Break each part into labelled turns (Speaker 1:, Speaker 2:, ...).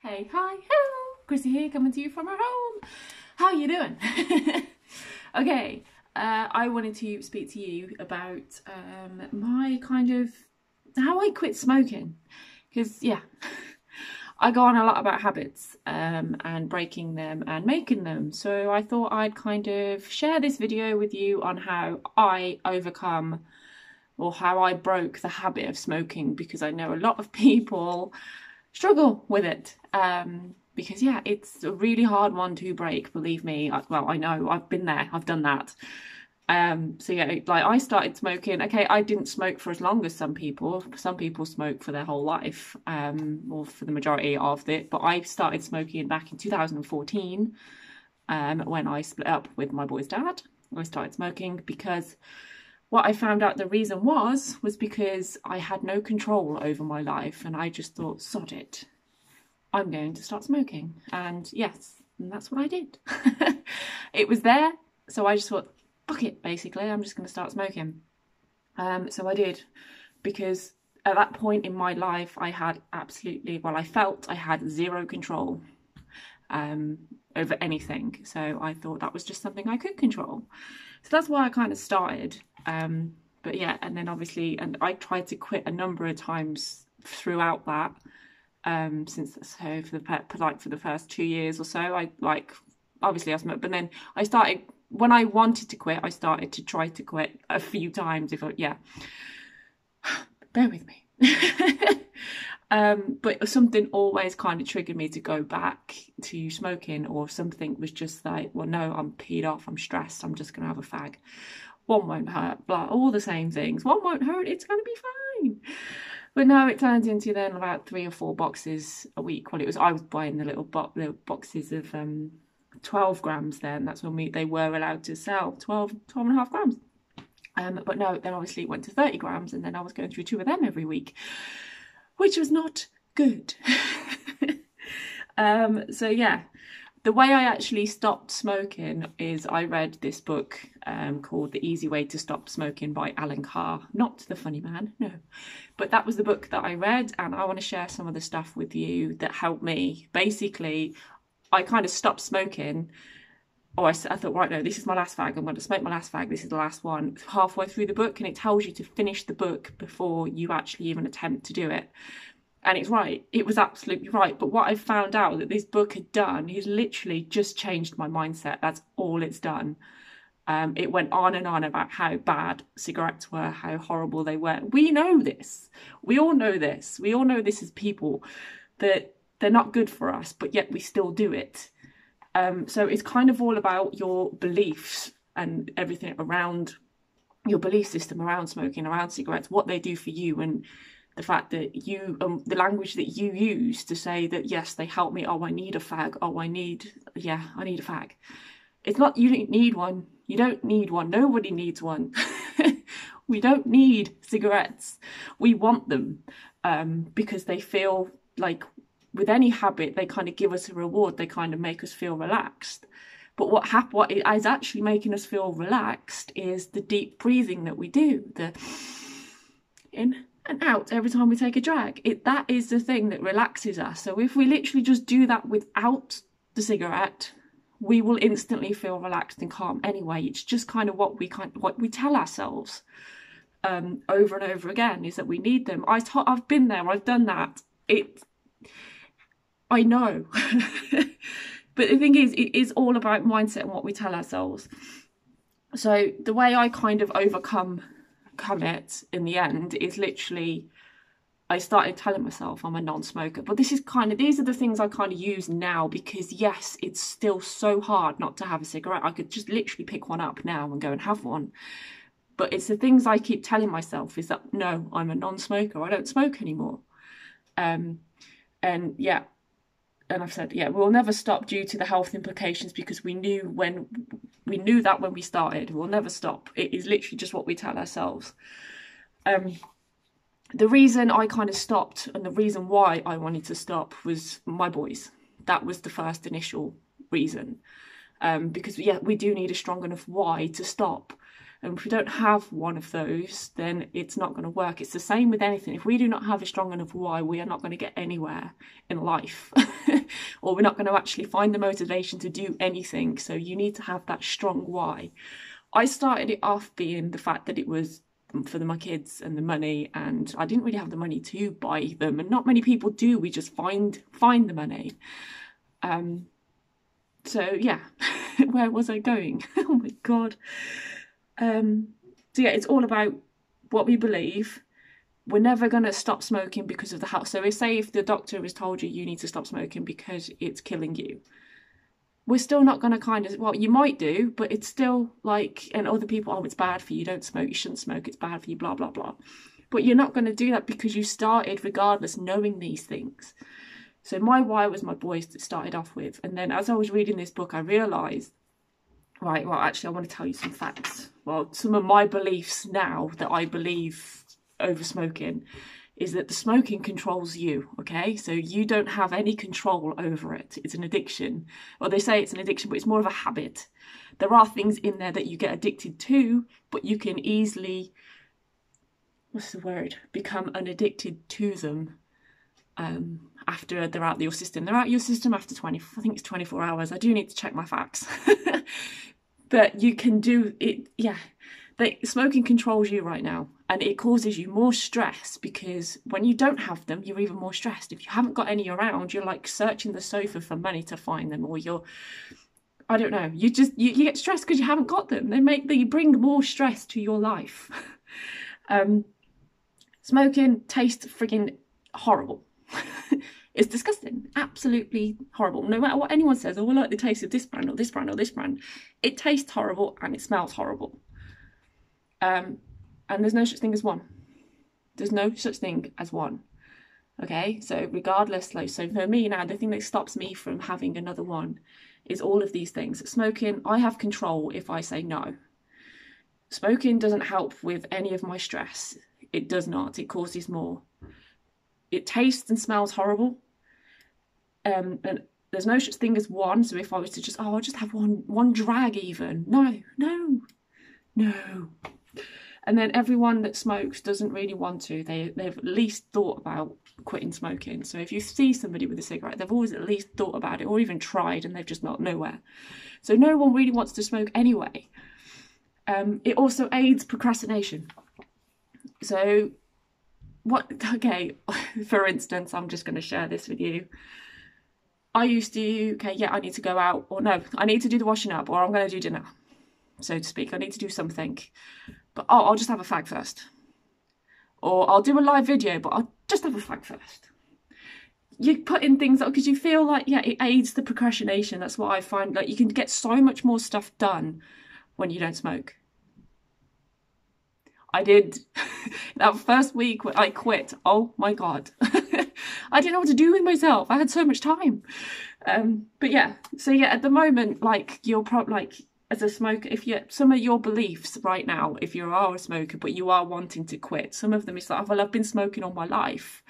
Speaker 1: Hey, hi, hello, Chrissy here, coming to you from her home. How you doing? Okay, I wanted to speak to you about my kind of how I quit smoking, because yeah, I go on a lot about habits and breaking them and making them. So I thought I'd kind of share this video with you on how I overcome or how I broke the habit of smoking, because I know a lot of people struggle with it. Because yeah, it's a really hard one to break, believe me. Well, I know, I've been there, I've done that. So yeah, like I started smoking. Okay, I didn't smoke for as long as some people. Some people smoke for their whole life, or for the majority of it. But I started smoking back in 2014, when I split up with my boy's dad. I started smoking because what I found out the reason was because I had no control over my life, and I just thought, sod it, I'm going to start smoking. And yes, and that's what I did. It was there, so I just thought, fuck it, basically, I'm just going to start smoking. So I did, because at that point in my life, I had absolutely, well, I felt I had zero control over anything. So I thought that was just something I could control. So that's why I kind of started. But yeah, and then obviously, and I tried to quit a number of times throughout that. Since so for the first 2 years or so, I obviously I smoked, but then I started, when I wanted to quit, I started to try to quit a few times. Yeah, bear with me. But something always kind of triggered me to go back to smoking, or something was just like, well, no, I'm peed off, I'm stressed, I'm just gonna have a fag. One won't hurt, blah, all the same things. One won't hurt, it's gonna be fine. But no, it turned into then about 3 or 4 boxes a week. Well, I was buying the little boxes of 12 grams then. That's when they were allowed to sell 12 and a half grams. But no, then obviously it went to 30 grams, and then I was going through 2 of them every week, which was not good. So yeah, the way I actually stopped smoking is I read this book called The Easy Way to Stop Smoking by Alan Carr. Not the funny man, no. But that was the book that I read, and I want to share some of the stuff with you that helped me. Basically, I kind of stopped smoking, or I thought, right, no, this is my last fag. I'm going to smoke my last fag. This is the last one. Halfway through the book, and it tells you to finish the book before you actually even attempt to do it. And it's right. It was absolutely right. But what I found out that this book had done is literally just changed my mindset. That's all it's done. It went on and on about how bad cigarettes were, how horrible they were. We know this. We all know this. We all know this as people, that they're not good for us, but yet we still do it. So it's kind of all about your beliefs and everything around your belief system around smoking, around cigarettes, what they do for you, and the fact that you, the language that you use to say that, yes, they help me. Oh, I need a fag. Oh, I need a fag. It's not, you don't need one. You don't need one. Nobody needs one. We don't need cigarettes. We want them because they feel like, with any habit, they kind of give us a reward. They kind of make us feel relaxed. But what is actually making us feel relaxed is the deep breathing that we do, the in and out every time we take a drag. That is the thing that relaxes us. So if we literally just do that without the cigarette, we will instantly feel relaxed and calm anyway. It's just kind of what we tell ourselves over and over again, is that we need them. I've been there, I've done that. I know. But the thing is, it is all about mindset and what we tell ourselves. So the way I kind of overcome it in the end is literally, I started telling myself I'm a non-smoker. But these are the things I kind of use now, because yes, it's still so hard not to have a cigarette. I could just literally pick one up now and go and have one. But it's the things I keep telling myself, is that no, I'm a non-smoker. I don't smoke anymore. And yeah, and I've said, yeah, we'll never stop due to the health implications, because we knew that when we started. We'll never stop. It is literally just what we tell ourselves. The reason I kind of stopped, and the reason why I wanted to stop, was my boys. That was the first initial reason. Because yeah, we do need a strong enough why to stop. And if we don't have one of those, then it's not going to work. It's the same with anything. If we do not have a strong enough why, we are not going to get anywhere in life. Or we're not going to actually find the motivation to do anything. So you need to have that strong why. I started it off being the fact that it was for my kids and the money, and I didn't really have the money to buy them, and not many people do. We just find the money. So yeah, where was I going? Oh my god. So yeah, it's all about what we believe. We're never going to stop smoking because of the health. So if the doctor has told you you need to stop smoking because it's killing you, we're still not going to well, you might do, but it's still like, and other people, oh, it's bad for you, don't smoke, you shouldn't smoke, it's bad for you, blah, blah, blah. But you're not going to do that because you started regardless knowing these things. So my why was my boys that started off with. And then as I was reading this book, I realised, right, well, actually, I want to tell you some facts. Well, some of my beliefs now that I believe over smoking is that the smoking controls you, okay? So you don't have any control over it. It's an addiction. Well, they say it's an addiction, but it's more of a habit. There are things in there that you get addicted to, but you can easily, become unaddicted to them after they're out of your system. They're out of your system after 24 hours. I do need to check my facts. But you can do it, yeah. Smoking controls you right now, and it causes you more stress because when you don't have them, you're even more stressed. If you haven't got any around, you're like searching the sofa for money to find them, or I don't know, you get stressed because you haven't got them. They bring more stress to your life. Smoking tastes friggin' horrible. It's disgusting, absolutely horrible. No matter what anyone says, oh, I like the taste of this brand or this brand or this brand, it tastes horrible and it smells horrible. And there's no such thing as one. There's no such thing as one. Okay, so regardless, like, so for me now, the thing that stops me from having another one is all of these things. Smoking, I have control if I say no. Smoking doesn't help with any of my stress. It does not. It causes more. It tastes and smells horrible. And there's no such thing as one. So if I was to just, I'll just have one drag even. No. And then everyone that smokes doesn't really want to. They've at least thought about quitting smoking. So if you see somebody with a cigarette, they've always at least thought about it or even tried, and they've just not nowhere. So no one really wants to smoke anyway. It also aids procrastination. So for instance, I'm just going to share this with you. I used to, I need to go out, or no, I need to do the washing up, or I'm going to do dinner, so to speak. I need to do something. But I'll just have a fag first. Or I'll do a live video, but I'll just have a fag first. You put in things because you feel like, it aids the procrastination. That's what I find. Like, you can get so much more stuff done when you don't smoke. I did. That first week when I quit, oh my God. I didn't know what to do with myself. I had so much time. But yeah, so yeah, at the moment, like, you're probably like, as a smoker, some of your beliefs right now, if you are a smoker but you are wanting to quit, some of them is like, well, I've been smoking all my life.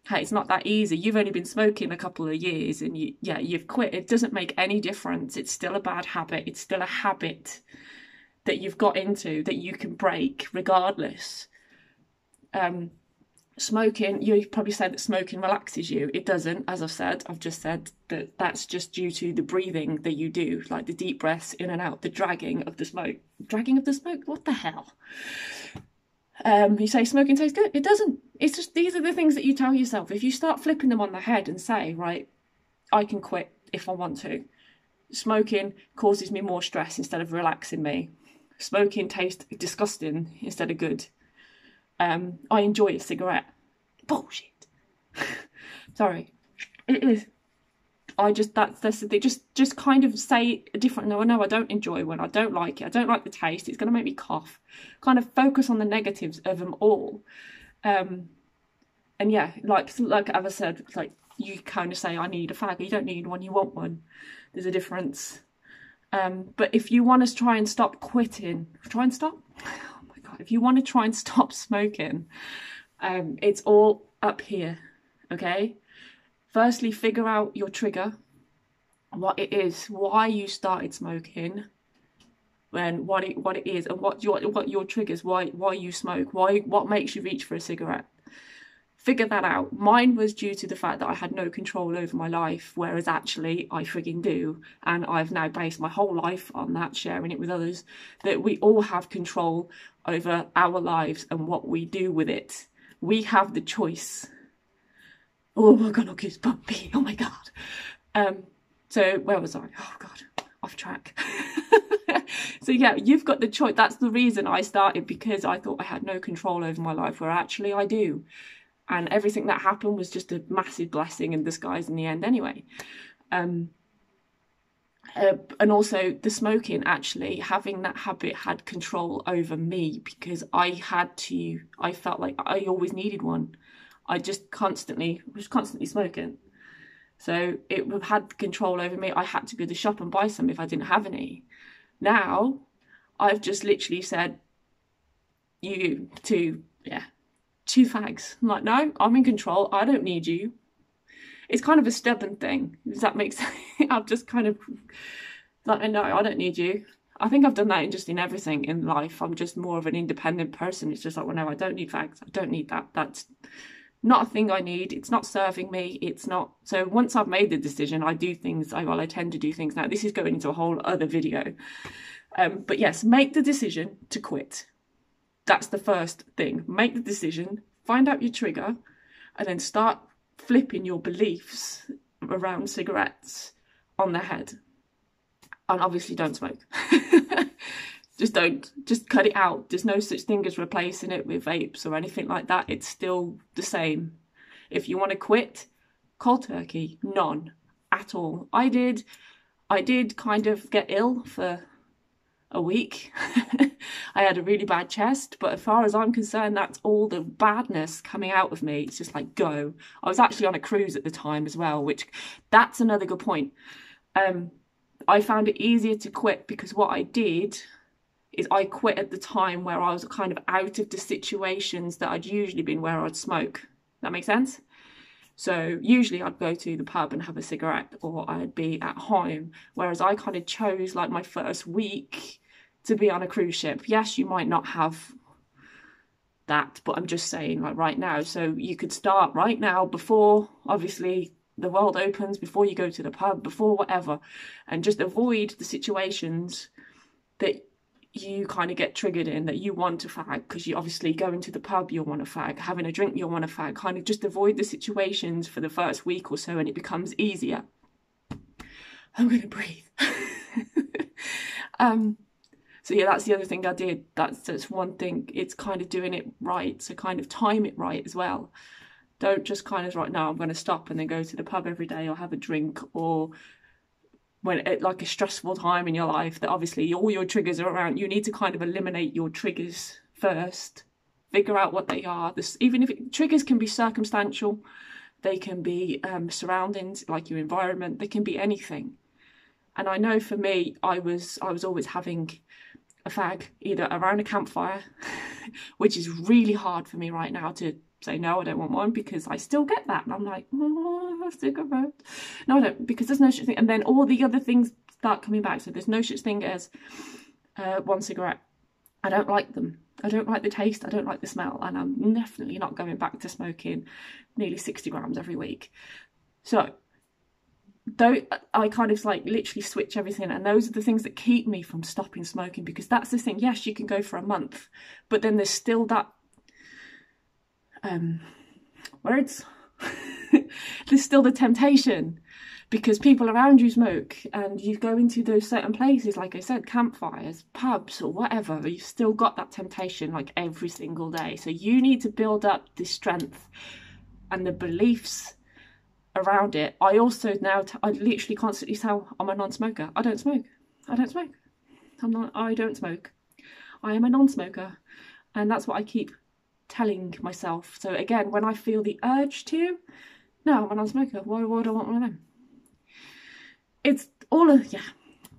Speaker 1: Hey, it's not that easy. You've only been smoking a couple of years and you've quit. It doesn't make any difference. It's still a bad habit. It's still a habit that you've got into that you can break regardless. Smoking, you probably said that smoking relaxes you. It doesn't. As I've just said that that's just due to the breathing that you do, like the deep breaths in and out, the dragging of the smoke. Dragging of the smoke? What the hell? You say smoking tastes good. It doesn't. It's just, these are the things that you tell yourself. If you start flipping them on the head and say, right, I can quit if I want to. Smoking causes me more stress instead of relaxing me. Smoking tastes disgusting instead of good. I enjoy a cigarette. Bullshit. Sorry. It is. They just kind of say a different, no, I don't enjoy one. I don't like it. I don't like the taste. It's going to make me cough. Kind of focus on the negatives of them all. And yeah, like as I said, like, you kind of say, I need a fag. You don't need one. You want one. There's a difference. But if you want to try and stop quitting, if you want to try and stop smoking, it's all up here, okay? Firstly, figure out your trigger, what it is, why you started smoking, and what it is, and what your triggers, why you smoke, what makes you reach for a cigarette. Figure that out. Mine was due to the fact that I had no control over my life, whereas actually I frigging do. And I've now based my whole life on that, sharing it with others, that we all have control over our lives and what we do with it. We have the choice. Oh my God, look, it's bumpy. Oh my God. So where was I? Oh God, off track. So yeah, you've got the choice. That's the reason I started, because I thought I had no control over my life, where actually I do. And everything that happened was just a massive blessing in disguise in the end anyway. And also the smoking, actually, having that habit had control over me, because I felt like I always needed one. I just was constantly smoking. So it had control over me. I had to go to the shop and buy some if I didn't have any. Now, I've just literally said, two fags. I'm like, no, I'm in control. I don't need you. It's kind of a stubborn thing. Does that make sense? I've just kind of like, no, I don't need you. I think I've done that in everything in life. I'm just more of an independent person. It's just like, well, no, I don't need fags. I don't need that. That's not a thing I need. It's not serving me. It's not. So once I've made the decision, I do things. I tend to do things. Now, this is going into a whole other video. But yes, make the decision to quit. That's the first thing. Make the decision, find out your trigger, and then start flipping your beliefs around cigarettes on their head. And obviously don't smoke. Just don't. Just cut it out. There's no such thing as replacing it with vapes or anything like that. It's still the same. If you want to quit, cold turkey, none at all. I did kind of get ill for a week. I had a really bad chest, but as far as I'm concerned, that's all the badness coming out of me. It's just like, go. I was actually on a cruise at the time as well, which that's another good point. I found it easier to quit because what I did is I quit at the time where I was kind of out of the situations that I'd usually been, where I'd smoke. That makes sense? So usually I'd go to the pub and have a cigarette, or I'd be at home, whereas I kind of chose like my first week to be on a cruise ship. Yes, you might not have that, but I'm just saying, like, right now. So you could start right now, before obviously the world opens, before you go to the pub, before whatever, and just avoid the situations that you kind of get triggered in, that you want to fag, because you obviously going to the pub, you'll want to fag, having a drink, you'll want to fag. Kind of just avoid the situations for the first week or so, and it becomes easier. I'm going to breathe. So yeah, that's the other thing I did. That's one thing. It's kind of doing it right. So kind of time it right as well. Don't just kind of, right now I'm going to stop and then go to the pub every day or have a drink, or when it, like a stressful time in your life that obviously all your triggers are around. You need to kind of eliminate your triggers first. Figure out what they are. Even if triggers can be circumstantial, they can be surroundings, like your environment. They can be anything. And I know for me, I was always having a fag either around a campfire, which is really hard for me right now to say no, I don't want one, because I still get that, and I'm like, oh, a cigarette. No, I don't, because there's no such thing. And then all the other things start coming back. So there's no such thing as one cigarette. I don't like them. I don't like the taste. I don't like the smell, and I'm definitely not going back to smoking nearly 60 grams every week. So I kind of like literally switch everything, and those are the things that keep me from stopping smoking, because that's the thing. Yes, you can go for a month, but then there's still that there's still the temptation, because people around you smoke, and you go into those certain places, like I said, campfires, pubs or whatever. You've still got that temptation like every single day. So you need to build up the strength and the beliefs around it. I also now, I literally constantly say, I'm a non-smoker. I don't smoke. I don't smoke. I don't smoke. I am a non-smoker. And that's what I keep telling myself. So again, when I feel the urge to, no, I'm a non-smoker. Why would I want one of them? It's all of, yeah,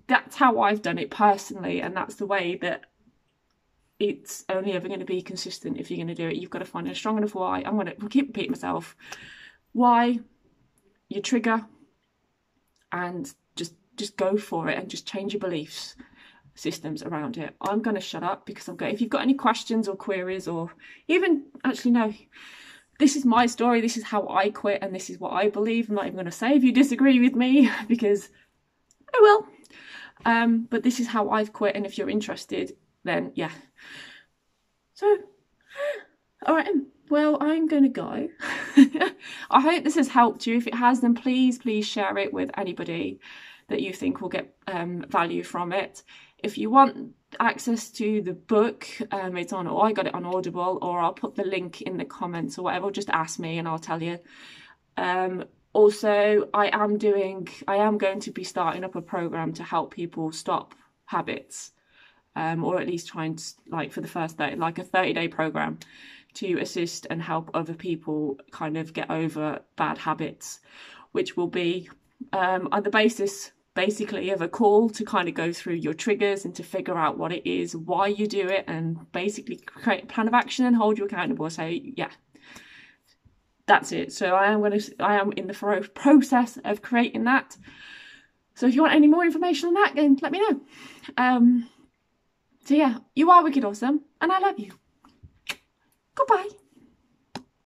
Speaker 1: that's how I've done it personally. And that's the way that it's only ever going to be consistent. If you're going to do it, you've got to find a strong enough why. I'm going to keep repeating myself. Why? Your trigger, and just go for it, and just change your beliefs. systems around it. I'm going to shut up because I'm going. If you've got any questions or queries, or even actually no, this is my story. This is how I quit, and this is what I believe. I'm not even going to say if you disagree with me because I will. But this is how I've quit, and if you're interested, then yeah. So, all right. Well, I'm going to go. I hope this has helped you. If it has, then please share it with anybody that you think will get value from it. If you want access to the book, it's on, or I got it on Audible, or I'll put the link in the comments or whatever. Just ask me and I'll tell you. Also, I am going to be starting up a program to help people stop habits, or at least try and, like, for the first 30, like a 30-day program to assist and help other people kind of get over bad habits, which will be on the basis basically of a call to kind of go through your triggers and to figure out what it is, why you do it, and basically create a plan of action and hold you accountable. So yeah, that's it. So I am in the process of creating that. So if you want any more information on that, then let me know. So yeah, you are wicked awesome, and I love you. Goodbye.